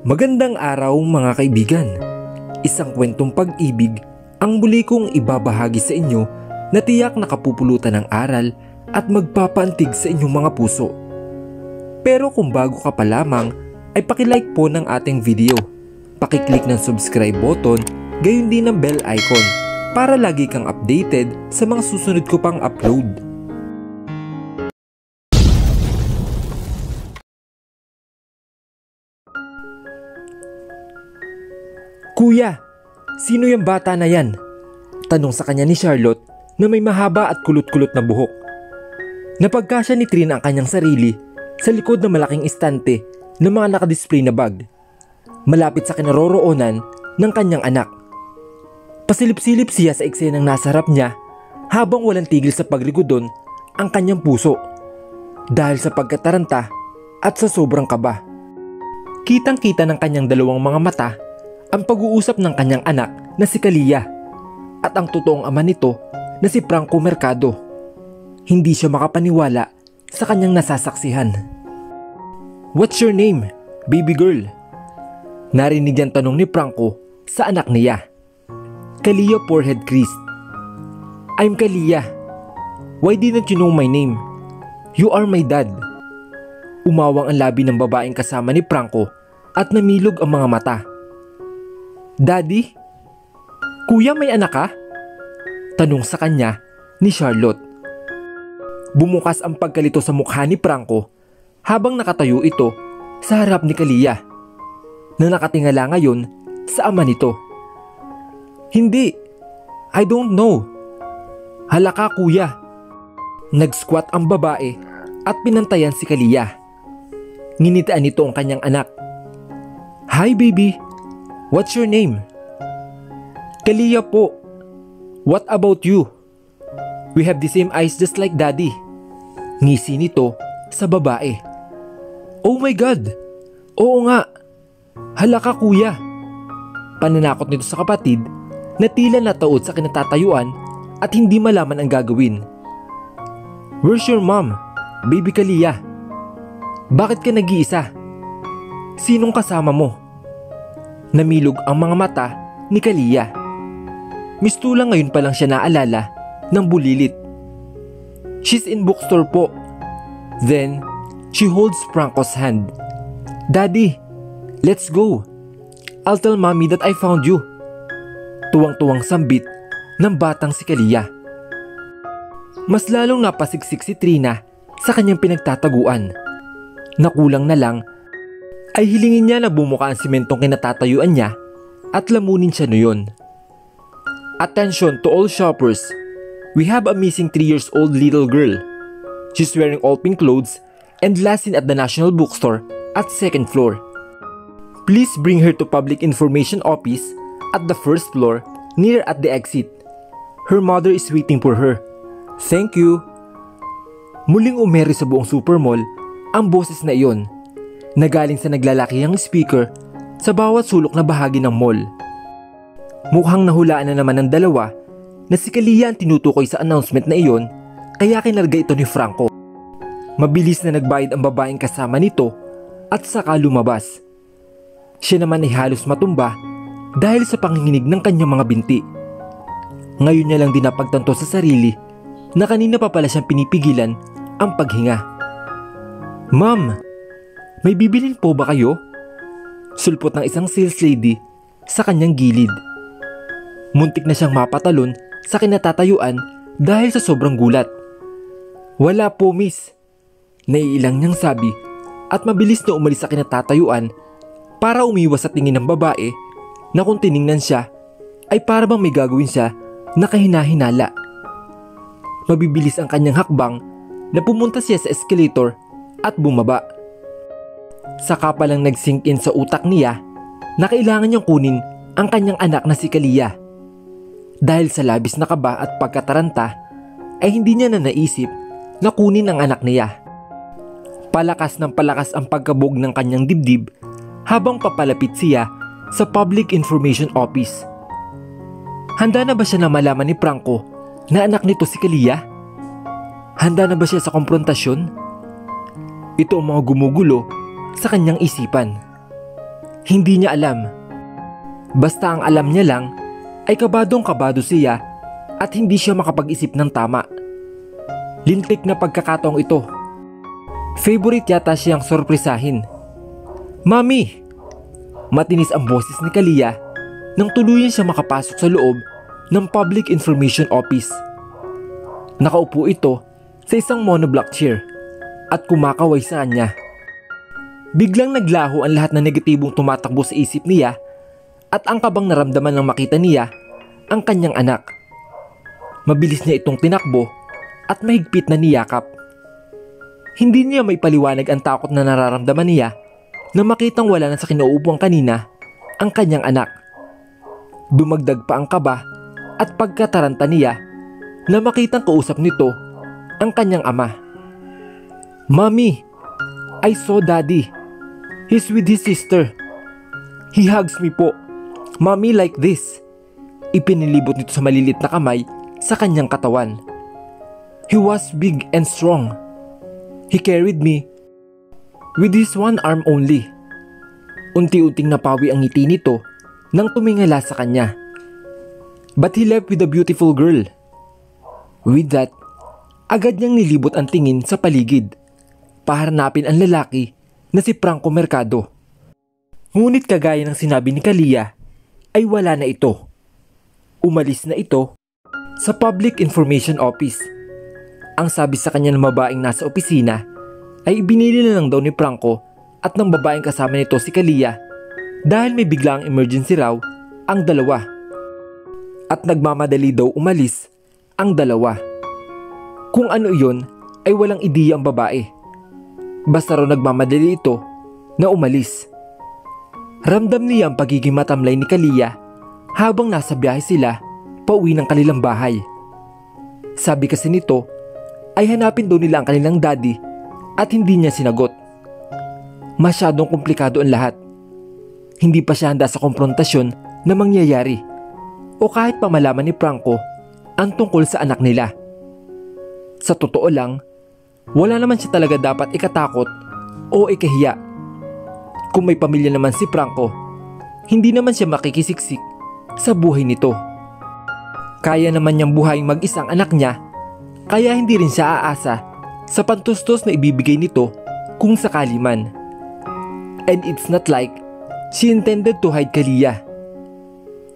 Magandang araw mga kaibigan. Isang kwentong pag-ibig ang muli kong ibabahagi sa inyo na tiyak nakapupulutan ng aral at magpapaantig sa inyong mga puso. Pero kung bago ka pa lamang ay pakilike po ng ating video. Pakiclick ng subscribe button, gayon din ng bell icon para lagi kang updated sa mga susunod ko pang upload. "Kuya, sino yung bata na yan?" Tanong sa kanya ni Charlotte na may mahaba at kulot-kulot na buhok. Napagkasya ni Trin ang kanyang sarili sa likod ng malaking istante ng mga nakadisplay na bag, malapit sa kinaroroonan ng kanyang anak. Pasilip-silip siya sa eksenang nasa harap niya habang walang tigil sa pagligodon ang kanyang puso dahil sa pagkataranta at sa sobrang kaba. Kitang-kita ng kanyang dalawang mga mata ang pag-uusap ng kanyang anak na si Kalia at ang totoong ama nito na si Franco Mercado. Hindi siya makapaniwala sa kanyang nasasaksihan. "What's your name, baby girl?" Narinig ang tanong ni Franco sa anak niya. "Kalia Forehead Christ." "I'm Kalia. Why didn't you know my name? You are my dad." Umawang ang labi ng babaeng kasama ni Franco at namilog ang mga mata. "Daddy? Kuya, may anak ka?" Tanong sa kanya ni Charlotte. Bumukas ang pagkalito sa mukha ni Franco habang nakatayo ito sa harap ni Kalia na nakatingala ngayon sa ama nito. "Hindi, I don't know." "Halaka kuya." Nag-squat ang babae at pinantayan si Kalia. Nginitaan nito ang kanyang anak. "Hi baby. What's your name?" "Kalia po. What about you?" "We have the same eyes just like daddy." Ngisi nito sa babae. "Oh my God! Oo nga. Halaka kuya." Pananakot nito sa kapatid na tila nataod sa kinatatayuan at hindi malaman ang gagawin. "Where's your mom, baby Kalia? Bakit ka nag-iisa? Sinong kasama mo?" Namilog ang mga mata ni Kalia. Mistulang ngayon pa lang siya naalala ng bulilit. "She's in bookstore po." Then, she holds Franco's hand. "Daddy, let's go. I'll tell mommy that I found you." Tuwang-tuwang sambit ng batang si Kalia. Mas lalong napasiksik si Trina sa kanyang pinagtataguan. Nakulang na lang ay hilingin niya na bumuka ang simentong kinatatayuan niya at lamunin siya noon. "Attention to all shoppers. We have a missing 3 years old little girl. She's wearing all pink clothes and last seen at the National Bookstore at 2nd floor. Please bring her to Public Information Office at the 1st floor near at the exit. Her mother is waiting for her. Thank you." Muling umeri sa buong supermall ang boses na iyon, na galing sa naglalakihang speaker sa bawat sulok na bahagi ng mall. Mukhang nahulaan na naman ng dalawa na si Kalia ang tinutukoy sa announcement na iyon, kaya kinarga ito ni Franco. Mabilis na nagbayad ang babaeng kasama nito at saka lumabas. Siya naman ay halos matumba dahil sa panginginig ng kanyang mga binti. Ngayon niya lang din napagtanto sa sarili na kanina pa pala siyang pinipigilan ang paghinga. "Ma'am, may bibilin po ba kayo?" Sulpot ng isang sales lady sa kanyang gilid. Muntik na siyang mapatalon sa kinatatayuan dahil sa sobrang gulat. "Wala po miss." Naiilang niyang sabi at mabilis na umalis sa kinatatayuan para umiwas sa tingin ng babae na kung tiningnan siya ay para bang may gagawin siya na kahina-hinala. Mabibilis ang kanyang hakbang na pumunta siya sa escalator at bumaba. Saka palang nag-sink in sa utak niya na kailangan niyang kunin ang kanyang anak na si Kalia. Dahil sa labis na kaba at pagkataranta ay hindi niya na naisip na kunin ang anak niya. Palakas ng palakas ang pagkabog ng kanyang dibdib habang papalapit siya sa Public Information Office. Handa na ba siya na malaman ni Franco na anak nito si Kalia? Handa na ba siya sa konfrontasyon? Ito ang mga gumugulo sa kanyang isipan. Hindi niya alam. Basta ang alam niya lang ay kabadong-kabado siya at hindi siya makapag-isip ng tama. Lintik na pagkakataong ito. Favorite yata siyang sorpresahin. "Mami!" Matinis ang boses ni Kalia nang tuluyan siya makapasok sa loob ng Public Information Office. Nakaupo ito sa isang monoblock chair at kumakaway sa kanya. Biglang naglaho ang lahat ng negatibong tumatakbo sa isip niya at ang kabang naramdaman nang makita niya ang kanyang anak. Mabilis niya itong tinakbo at mahigpit na niyakap. Hindi niya may paliwanag ang takot na nararamdaman niya na makitang wala na sa kinauupuan kanina ang kanyang anak. Dumagdag pa ang kaba at pagkataranta niya na makitang kausap nito ang kanyang ama. "Mommy, I saw Daddy. He's with his sister. He hugs me po. Mommy, like this." Ipinilibot nito sa malilit na kamay sa kanyang katawan. "He was big and strong. He carried me with his one arm only." Unti-unting napawi ang ngiti nito nang tumingala sa kanya. "But he left with a beautiful girl." With that, agad niyang nilibot ang tingin sa paligid para hanapin ang lalaki na si Franco Mercado. Ngunit kagaya ng sinabi ni Kalia, ay wala na ito. Umalis na ito sa Public Information Office. Ang sabi sa kanya ng babaeng nasa opisina ay ibinili na lang daw ni Franco at ng babaeng kasama nito si Kalia dahil may biglaang emergency raw ang dalawa. At nagmamadali daw umalis ang dalawa. Kung ano iyon ay walang ideya ang babae. Basta raw nagmamadali ito na umalis. Ramdam niya ang pagiging matamlay ni Kalia habang nasa biyahe sila pauwi ng kanilang bahay. Sabi kasi nito ay hanapin daw nila ang kanilang daddy at hindi niya sinagot. Masyadong komplikado ang lahat. Hindi pa siya handa sa komprontasyon na mangyayari o kahit pa malaman ni Franco ang tungkol sa anak nila. Sa totoo lang, wala naman siya talaga dapat ikatakot o ikahiya. Kung may pamilya naman si Franco, hindi naman siya makikisiksik sa buhay nito. Kaya naman niyang buhayin mag-isang anak niya, kaya hindi rin siya aasa sa pantustos na ibibigay nito kung sakali man. And it's not like she intended to hide Kalia.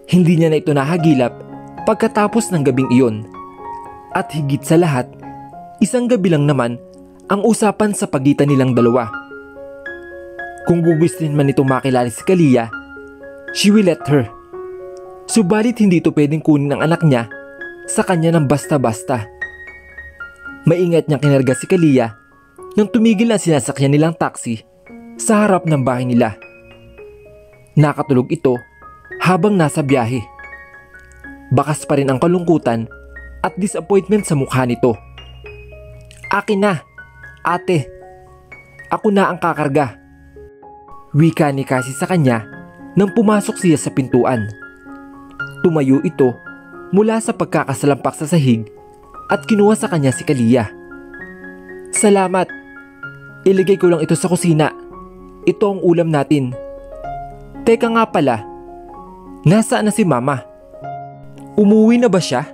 Hindi niya na ito nahagilap pagkatapos ng gabing iyon. At higit sa lahat, isang gabi lang naman ang usapan sa pagitan nilang dalawa. Kung gugustuhin man itong makilala si Kalia, she will let her. Subalit hindi ito pwedeng kunin ng anak niya sa kanya ng basta-basta. Maingat niyang kinarga si Kalia nang tumigil ang sinasakyan nilang taxi sa harap ng bahay nila. Nakatulog ito habang nasa biyahe. Bakas pa rin ang kalungkutan at disappointment sa mukha nito. "Akin na, ate. Ako na ang kakarga." Wika ni Cassie sa kanya nang pumasok siya sa pintuan. Tumayo ito mula sa pagkakasalampak sa sahig at kinuha sa kanya si Kalia. "Salamat. Iligay ko lang ito sa kusina. Ito ang ulam natin. Teka nga pala, nasaan na si Mama? Umuwi na ba siya?"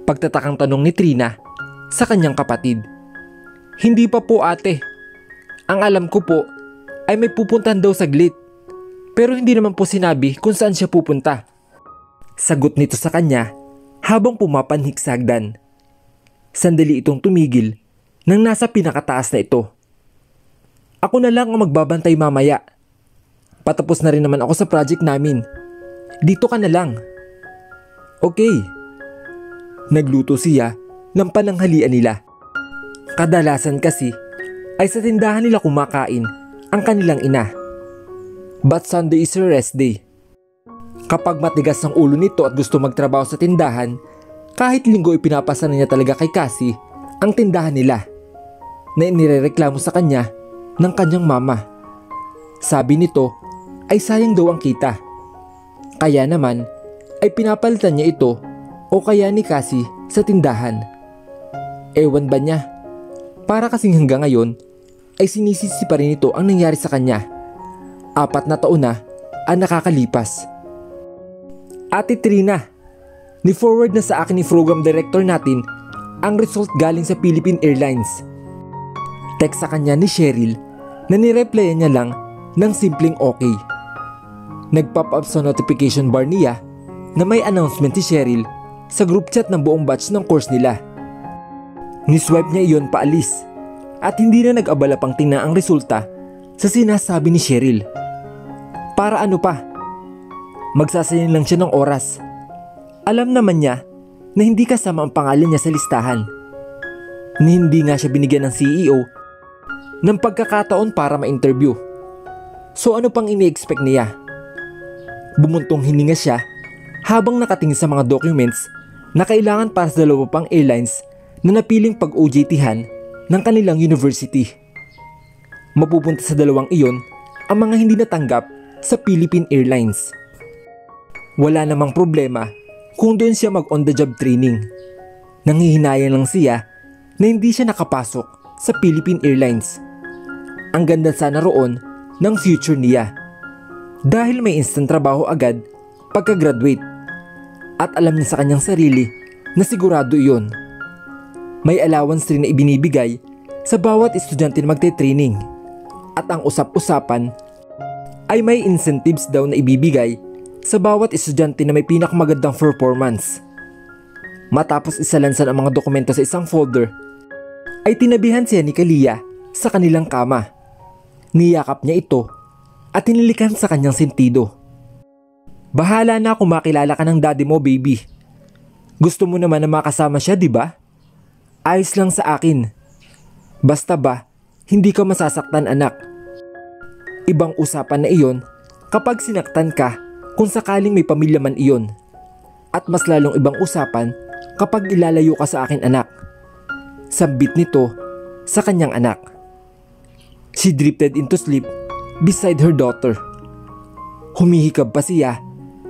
Pagtatakang tanong ni Trina sa kanyang kapatid. "Hindi pa po, ate. Ang alam ko po ay may pupuntahan daw saglit. Pero hindi naman po sinabi kung saan siya pupunta." Sagot nito sa kanya habang pumapanhik sa hagdan. Sandali itong tumigil nang nasa pinakataas na ito. "Ako na lang ang magbabantay mamaya. Patapos na rin naman ako sa project namin. Dito ka na lang." "Okay." Nagluto siya ng pananghalian nila. Kadalasan kasi ay sa tindahan nila kumakain ang kanilang ina. But Sunday is her rest day. Kapag matigas ang ulo nito at gusto magtrabaho sa tindahan, kahit linggo ipinapasa na niya talaga kay Cassie ang tindahan nila na inirereklamo sa kanya ng kanyang mama. Sabi nito ay sayang daw ang kita. Kaya naman ay pinapalitan niya ito o kaya ni Cassie sa tindahan. Ewan ba niya? Para kasing hanggang ngayon ay sinisisi pa rin ito ang nangyari sa kanya. 4 na taon na ang nakakalipas. Ate Trina, ni-forward na sa akin ni program director natin ang result galing sa Philippine Airlines. Text sa kanya ni Cheryl na nireplyan niya lang ng simpleng okay. Nag-pop up sa notification bar niya na may announcement si Cheryl sa group chat ng buong batch ng course nila. Ni-swipe niya iyon paalis at hindi na nag-abala pang tingnan ang resulta sa sinasabi ni Cheryl. Para ano pa? Magsasayang lang siya ng oras. Alam naman niya na hindi kasama ang pangalan niya sa listahan. Ni hindi nga siya binigyan ng CEO ng pagkakataon para ma-interview. So ano pang ini-expect niya? Bumuntong hininga siya habang nakatingin sa mga documents na kailangan para sa 2 pang airlines na napiling pag-OJT-han ng kanilang university. Mapupunta sa 2 iyon ang mga hindi natanggap sa Philippine Airlines. Wala namang problema kung doon siya mag-on-the-job training. Nanghihinayang lang siya na hindi siya nakapasok sa Philippine Airlines. Ang ganda sana roon ng future niya dahil may instant trabaho agad pagka-graduate at alam niya sa kanyang sarili na sigurado iyon. May allowance rin na ibinibigay sa bawat estudyante na magte-training at ang usap-usapan ay may incentives daw na ibibigay sa bawat estudyante na may pinakamagandang performance. Matapos isalansan ang mga dokumento sa isang folder, ay tinabihan siya ni Kalia sa kanilang kama. Niyakap niya ito at hinilikan sa kanyang sentido. Bahala na kung makilala ka ng daddy mo, baby. Gusto mo naman na makasama siya, di ba? Ayos lang sa akin. Basta ba, hindi ka masasaktan, anak. Ibang usapan na iyon kapag sinaktan ka kung sakaling may pamilya man iyon. At mas lalong ibang usapan kapag ilalayo ka sa akin, anak. Sambit nito sa kanyang anak. She drifted into sleep beside her daughter. Humihikab pa siya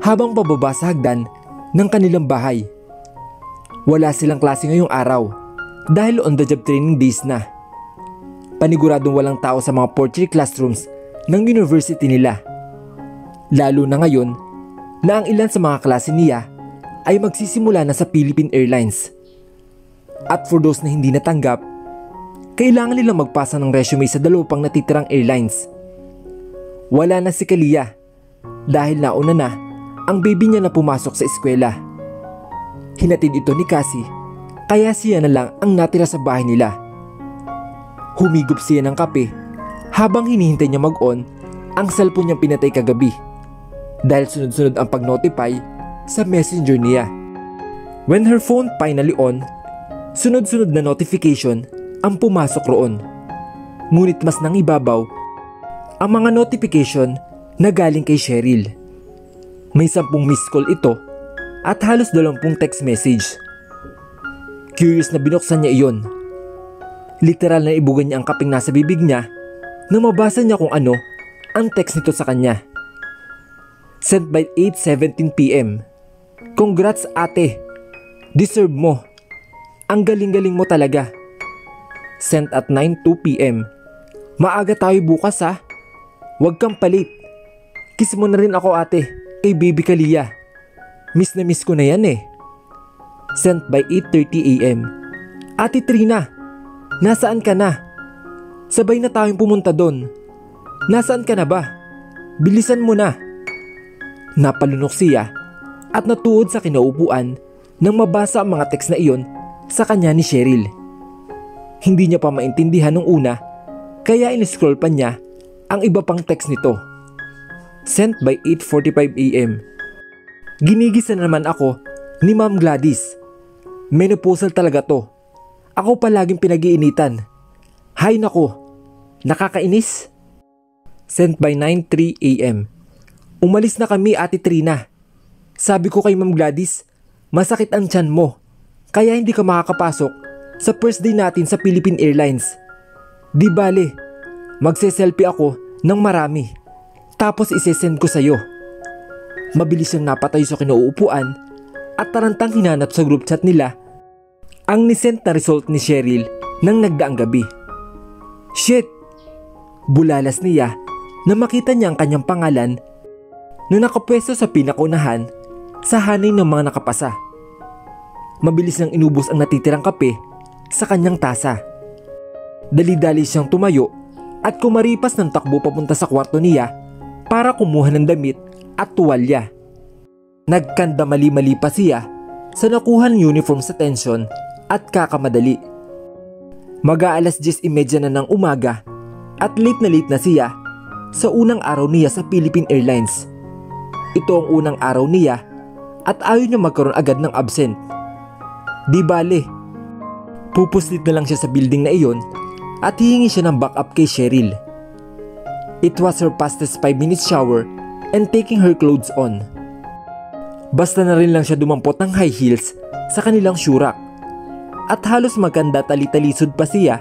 habang pababa sa hagdan ng kanilang bahay. Wala silang klase ngayong araw dahil on the job training days na. Paniguradong walang tao sa mga portrait classrooms ng university nila. Lalo na ngayon na ang ilan sa mga klase niya ay magsisimula na sa Philippine Airlines. At for those na hindi natanggap, kailangan nilang magpasa ng resume sa 2 pang natitirang airlines. Wala na si Kalia dahil nauna na ang baby niya na pumasok sa eskwela. Hinatid ito ni Cassie kaya siya na lang ang natira sa bahay nila. Humigop siya ng kape habang hinihintay niya mag-on ang cellphone niyang pinatay kagabi dahil sunod-sunod ang pag-notify sa messenger niya. When her phone finally on, sunod-sunod na notification ang pumasok roon. Ngunit mas nangibabaw ang mga notification na galing kay Cheryl. May 10 missed call ito at halos 20 text message. Curious na binuksan niya iyon. Literal na ibugan niya ang kaping nasa bibig niya nang mabasa niya kung ano ang text nito sa kanya. Sent by 8:17 PM. Congrats ate. Deserve mo. Ang galing-galing mo talaga. Sent at 9:02 PM. Maaga tayo bukas ha. Huwag kang palit. Kiss mo na rin ako ate. Kay baby Kalia. Miss na miss ko na yan eh. Sent by 8:30 AM. Ate Trina, nasaan ka na? Sabay na tayong pumunta doon. Nasaan ka na ba? Bilisan mo na. Napalunok siya at natuod sa kinaupuan nang mabasa ang mga text na iyon sa kanya ni Cheryl. Hindi niya pa maintindihan nung una kaya in-scroll pa niya ang iba pang text nito. Sent by 8:45 AM. Ginigisa na naman ako ni Ma'am Gladys. Menopausal talaga to. Ako palaging pinag-iinitan. Hay nako, nakakainis. Sent by 9:03 AM. Umalis na kami ate Trina. Sabi ko kay Ma'am Gladys, masakit ang tiyan mo. Kaya hindi ka makakapasok sa first day natin sa Philippine Airlines. Di bale, magse-selfie ako ng marami. Tapos isesend ko sa'yo. Mabilis siyang napatayo sa kinauupuan at tarantang hinanap sa group chat nila ang nisent na result ni Cheryl nang nagdaang gabi. Shit! Bulalas niya na makita niya ang kanyang pangalan na nakapwesto sa pinakaunahan sa hanay ng mga nakapasa. Mabilis nang inubos ang natitirang kape sa kanyang tasa. Dali-dali siyang tumayo at kumaripas ng takbo papunta sa kwarto niya para kumuha ng damit at tuwalya. Nagkanda mali-mali pa siya sa nakuhan uniform sa tensyon at kakamadali. Mag-aalas 10:30 na ng umaga at late na siya sa unang araw niya sa Philippine Airlines. Ito ang unang araw niya at ayaw niya magkaroon agad ng absent. Di bale, pupuslit na lang siya sa building na iyon at hihingi siya ng backup kay Cheryl. It was her fastest 5 minute shower and taking her clothes on. Basta na rin lang siya dumampot ng high heels sa kanilang syurak at halos maganda tali-talisod pa siya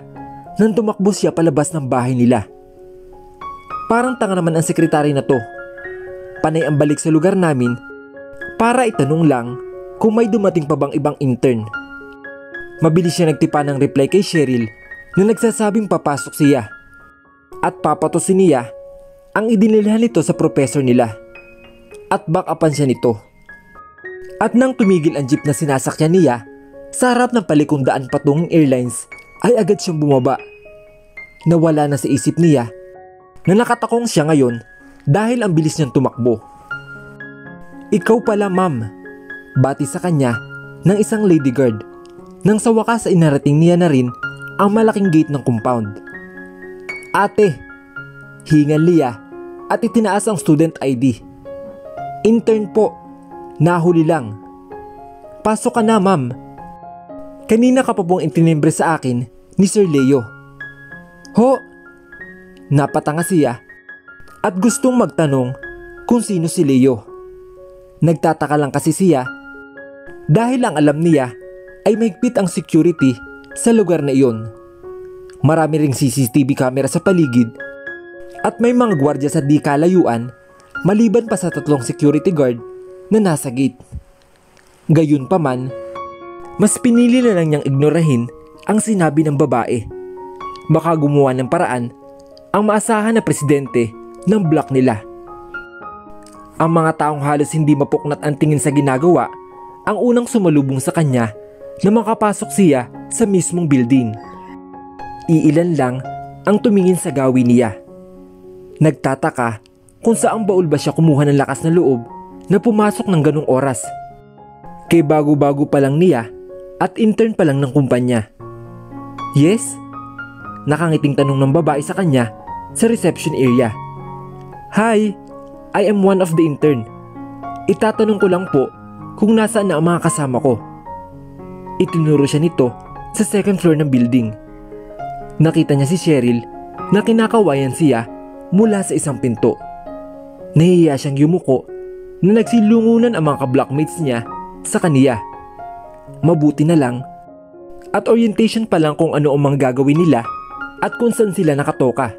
nang tumakbo siya palabas ng bahay nila. Parang tanga naman ang sekretary na to. Panay ang balik sa lugar namin para itanong lang kung may dumating pa bang ibang intern. Mabilis siya nagtipa ng reply kay Cheryl na nagsasabing papasok siya at papatosin niya ang idinilhan nito sa professor nila at backupan siya nito. At nang tumigil ang jeep na sinasakyan niya sa harap ng palikong daan patungong airlines ay agad siyang bumaba. Nawala na sa isip niya na nakatakong siya ngayon dahil ang bilis niyang tumakbo. "Ikaw pala, ma'am," bati sa kanya ng isang lady guard nang sa wakas ay narating niya na rin ang malaking gate ng compound. "Ate," hingal niya at itinaas ang student ID. "Intern po, nahuli lang." "Pasok ka na, ma'am. Kanina ka pa pong intinimbre sa akin ni Sir Leo." "Ho?" Napatanga siya at gustong magtanong kung sino si Leo. Nagtataka lang kasi siya dahil ang alam niya ay mahigpit ang security sa lugar na iyon. Marami ring CCTV camera sa paligid at may mga gwardya sa di kalayuan maliban pa sa 3 security guard na nasa gate. Gayunpaman, mas pinili na lang niyang ignorahin ang sinabi ng babae. Baka gumawa ng paraan ang maasahan na presidente ng block nila. Ang mga taong halos hindi mapuknat ang tingin sa ginagawa ang unang sumalubong sa kanya na makapasok siya sa mismong building. Iilan lang ang tumingin sa gawi niya. Nagtataka kung saang baul ba siya kumuha ng lakas na loob na pumasok ng ganong oras. Kay bago-bago pa lang niya at intern pa lang ng kumpanya. "Yes?" Nakangiting tanong ng babae sa kanya sa reception area. "Hi, I am one of the intern. Itatanong ko lang po kung nasaan na ang mga kasama ko." Itinuro siya nito sa second floor ng building. Nakita niya si Cheryl na kinakawayan siya mula sa isang pinto. Nahihiya siyang yumuko na nagsilungunan ang mga ka-blockmates niya sa kaniya. Mabuti na lang at orientation pa lang kung ano ang mga gagawin nila at kung saan sila nakatoka.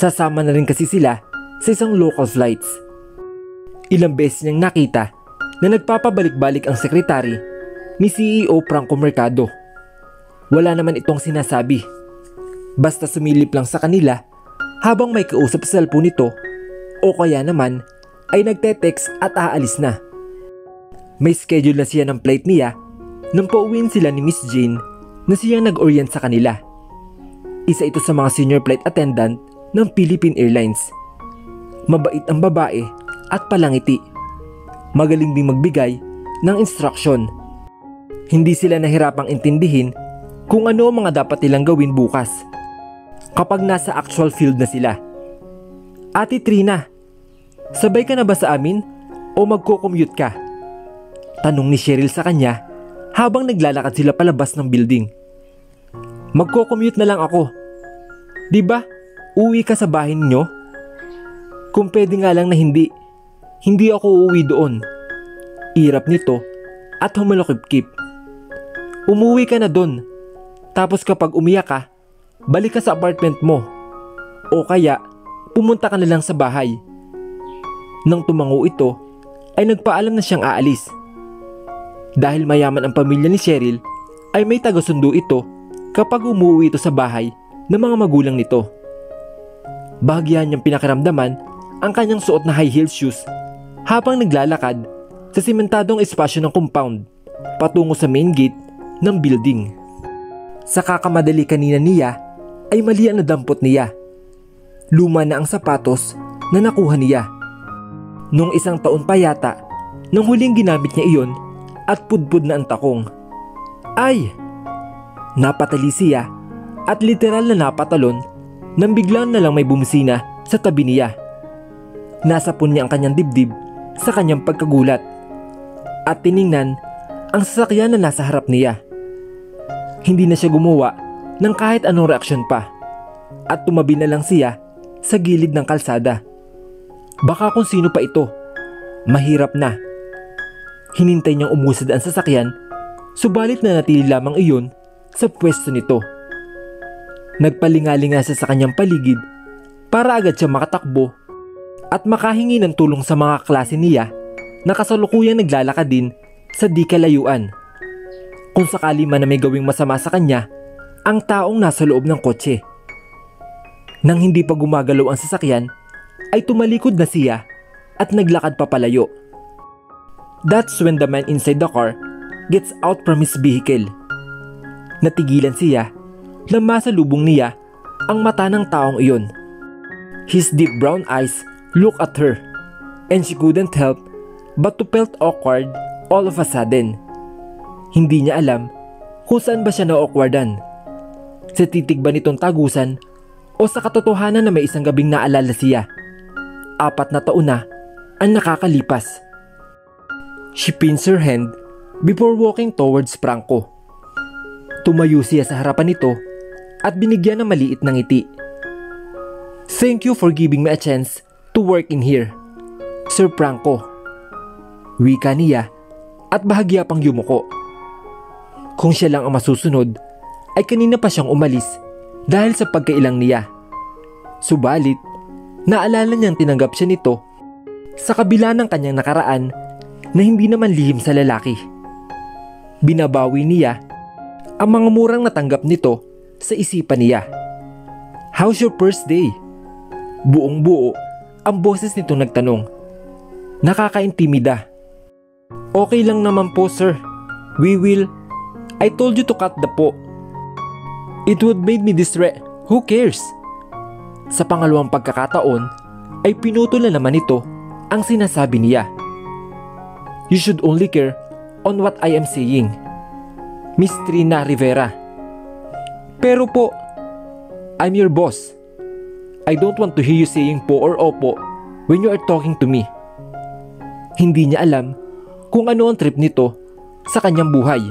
Sasama na rin kasi sila sa isang local flights. Ilang beses niyang nakita na nagpapabalik-balik ang sekretary ni CEO Franco Mercado. Wala naman itong sinasabi. Basta sumilip lang sa kanila habang may kausap sa cellphone nito o kaya naman ay nagte-text at aalis na. May schedule na siya ng flight niya nang pauwiin sila ni Miss Jane na siyang nag-orient sa kanila. Isa ito sa mga senior flight attendant ng Philippine Airlines. Mabait ang babae at palangiti. Magaling ding magbigay ng instruction. Hindi sila nahirapang intindihin kung ano ang mga dapat nilang gawin bukas kapag nasa actual field na sila. "Ate Trina, sabay ka na ba sa amin o magko-commute ka?" Tanong ni Cheryl sa kanya habang naglalakad sila palabas ng building. "Magko-commute na lang ako. Di ba, uwi ka sa bahay niyo? Kung pwede nga lang na hindi ako uuwi doon." Irap nito at humalokip-kip. "Umuwi ka na doon. Tapos kapag umiyak ka, balik ka sa apartment mo. O kaya, pumunta ka na lang sa bahay." Nang tumango ito, ay nagpaalam na siyang aalis. Dahil mayaman ang pamilya ni Cheryl, ay may taga-sundo ito kapag umuwi ito sa bahay ng mga magulang nito. Bahagyan niyang pinakiramdaman ang kanyang suot na high heel shoes habang naglalakad sa simentadong espasyo ng compound patungo sa main gate ng building. Sa kakamadali kanina niya ay mali ang nadampot niya. Luma na ang sapatos na nakuha niya. Nung 1 taon pa yata nang huling ginamit niya iyon at pudpud na ang takong. Ay! Napatali siya at literal na napatalon nang biglang na lang may bumisina sa tabi niya. Nasapon niya ang kanyang dibdib sa kanyang pagkagulat at tiningnan ang sasakyan na nasa harap niya. Hindi na siya gumawa ng kahit anong reaksyon pa at tumabi na lang siya sa gilid ng kalsada. Baka kung sino pa ito, mahirap na. Hinintay niyang umusad ang sasakyan, subalit na natili lamang iyon sa pwesto nito. Nagpalingalinga siya sa kanyang paligid para agad siya makatakbo at makahingi ng tulong sa mga klase niya na kasalukuyang naglalakad din sa di kalayuan. Kung sakali man na may gawing masama sa kanya ang taong nasa loob ng kotse. Nang hindi pa gumagalaw ang sasakyan, ay tumalikod na siya at naglakad papalayo. That's when the man inside the car gets out from his vehicle. Natigilan siya nang masalubong niya ang mata ng taong iyon. His deep brown eyes look at her and she couldn't help but to felt awkward all of a sudden. Hindi niya alam kung saan ba siya na-awkwardan. Sa titig ba nitong tagusan o sa katotohanan na may isang gabing naalala siya. 4 na taon na ang nakakalipas. She pins her hand before walking towards Franco. Tumayo siya sa harapan nito at binigyan ng maliit na ngiti. Thank you for giving me a chance to work in here, Sir Franco. Wika niya at bahagya pang yumuko. Kung siya lang ang masusunod, ay kanina pa siyang umalis dahil sa pagkailang niya. Subalit, naalala niyang tinanggap siya nito sa kabila ng kanyang nakaraan na hindi naman lihim sa lalaki. Binabawi niya ang mga murang natanggap nito sa isipan niya. How's your first day? Buong buo ang boses nito nagtanong. Nakakaintimida. Okay lang naman po, sir. We will. I told you to cut the po. It would made me distress. Who cares? Sa pangalawang pagkakataon ay pinutol na naman ito ang sinasabi niya. You should only care on what I am saying, Miss Trina Rivera. Pero po, I'm your boss. I don't want to hear you saying po or opo when you are talking to me. Hindi niya alam kung ano ang trip nito sa kanyang buhay.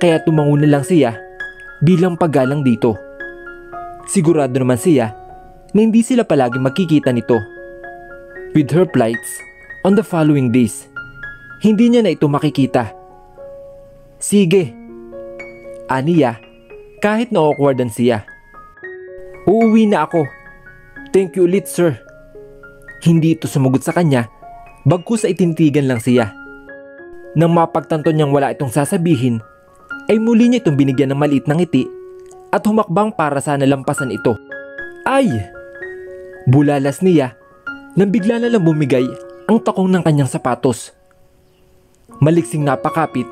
Kaya tumango na lang siya bilang paggalang dito. Sigurado naman siya na hindi sila palagi magkikita nito. With her flights on the following days, hindi niya na ito makikita. Sige, aniya kahit na-awkwardan siya. Uuwi na ako. Thank you ulit, sir. Hindi ito sumagot sa kanya, bagkus sa itintigan lang siya. Nang mapagtanto niyang wala itong sasabihin, ay muli niya itong binigyan ng maliit na ngiti at humakbang para sana lampasan ito. Ay! Bulalas niya nang bigla na lang bumigay ang takong ng kanyang sapatos. Maliksing napakapit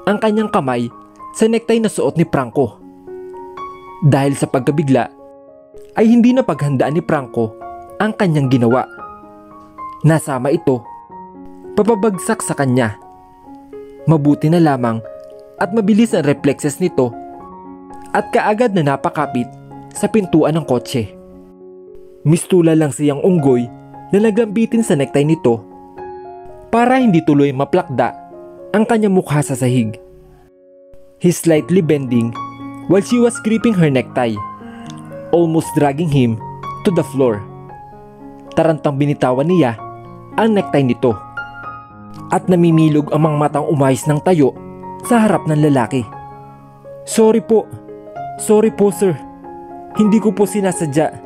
ang kanyang kamay sa necktie na suot ni Franco. Dahil sa pagkabigla, ay hindi na paghandaan ni Franco ang kanyang ginawa. Nasama ito, papabagsak sa kanya. Mabuti na lamang at mabilis ang reflexes nito at kaagad na napakapit sa pintuan ng kotse. Mistula lang siyang unggoy na naglambitin sa necktie nito para hindi tuloy maplakda ang kanyang mukha sa sahig. He slightly bending while she was gripping her necktie, almost dragging him to the floor. Tarantang binitawan niya ang necktie nito at namimilog ang mga matang umayos ng tayo sa harap ng lalaki. Sorry po, sir. Hindi ko po sinasadya.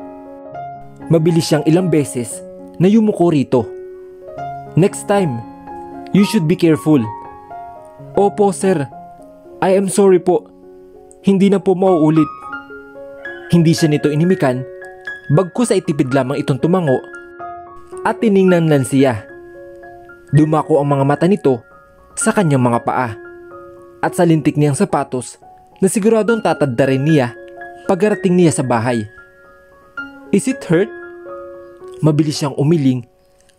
Mabilis siyang ilang beses na yumuko rito. Next time, you should be careful. Opo, sir. I am sorry po. Hindi na po mauulit. Hindi siya nito inimikan Bagkus ay tipid lamang itong tumango at tiningnan lang siya. Dumako ang mga mata nito sa kanyang mga paa at sa lintik niyang sapatos na siguradong tatadda rin niya pagarating niya sa bahay. Is it hurt? Mabilis siyang umiling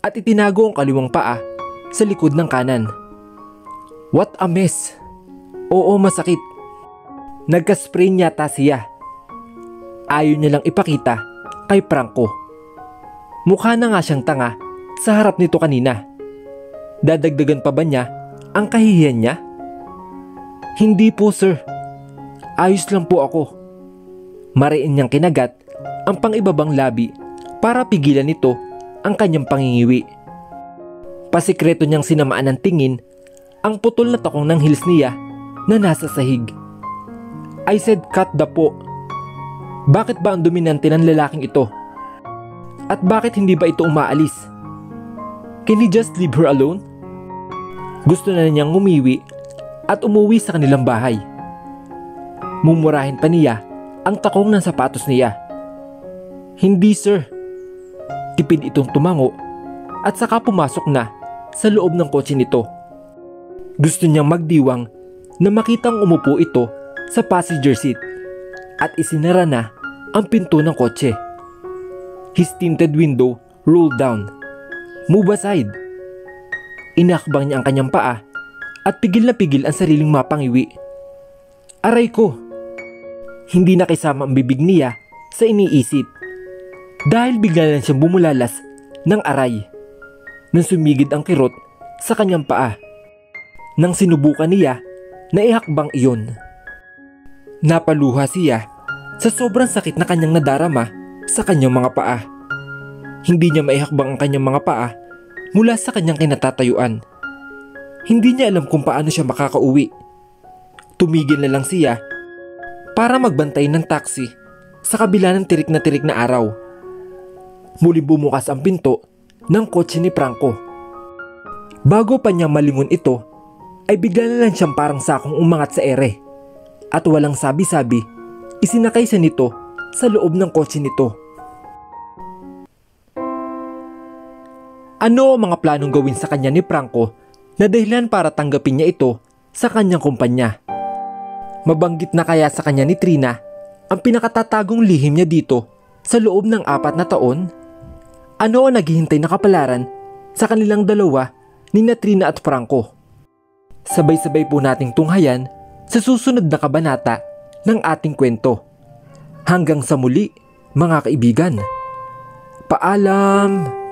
at itinago ang kaliwang paa sa likod ng kanan. What a mess! Oo, masakit. Nagka-sprain yata siya. Ayaw niya lang ipakita kay Franco. Mukha na nga siyang tanga sa harap nito kanina. Dadagdagan pa ba niya ang kahihiyan niya? Hindi po, sir. Ayos lang po ako. Mariin niyang kinagat ang pang-ibabang labi para pigilan nito ang kanyang pangingiwi. Pasikreto niyang sinamaan ng tingin ang putol na takong ng heels niya na nasa sahig. I said cut the po. Bakit ba ang dominante ng lalaking ito? At bakit hindi ba ito umaalis? Can he just leave her alone? Gusto na niyang umiwi at umuwi sa kanilang bahay. Mumurahin pa niya ang takong ng sapatos niya. Hindi, sir. Tipid itong tumango at saka pumasok na sa loob ng kotse nito. Gusto niyang magdiwang na makitang umupo ito sa passenger seat at isinara na ang pinto ng kotse. His tinted window rolled down. Move aside. Inakbang niya ang kanyang paa at pigil na pigil ang sariling mapangiwi. Aray ko! Hindi nakisama ang bibig niya sa iniisip dahil bigla lang siyang bumulalas ng aray nang sumigid ang kirot sa kanyang paa. Nang sinubukan niya na ihakbang iyon. Napaluha siya sa sobrang sakit na kanyang nadarama sa kanyang mga paa. Hindi niya maihakbang ang kanyang mga paa mula sa kanyang kinatatayuan. Hindi niya alam kung paano siya makakauwi. Tumigil na lang siya para magbantay ng taxi sa kabila ng tirik na araw. Muli bumukas ang pinto ng kotse ni Franco. Bago pa niya malingon ito, ay bigla na lang siyang parang sakong umangat sa ere at walang sabi-sabi, isinakay siya nito sa loob ng kotse nito. Ano ang mga planong gawin sa kanya ni Franco na dahilan para tanggapin niya ito sa kanyang kumpanya? Mabanggit na kaya sa kanya ni Trina ang pinakatatagong lihim niya dito sa loob ng 4 na taon? Ano ang naghihintay na kapalaran sa kanilang dalawa ni Trina at Franco? Sabay-sabay po nating tunghayan sa susunod na kabanata ng ating kwento. Hanggang sa muli, mga kaibigan. Paalam!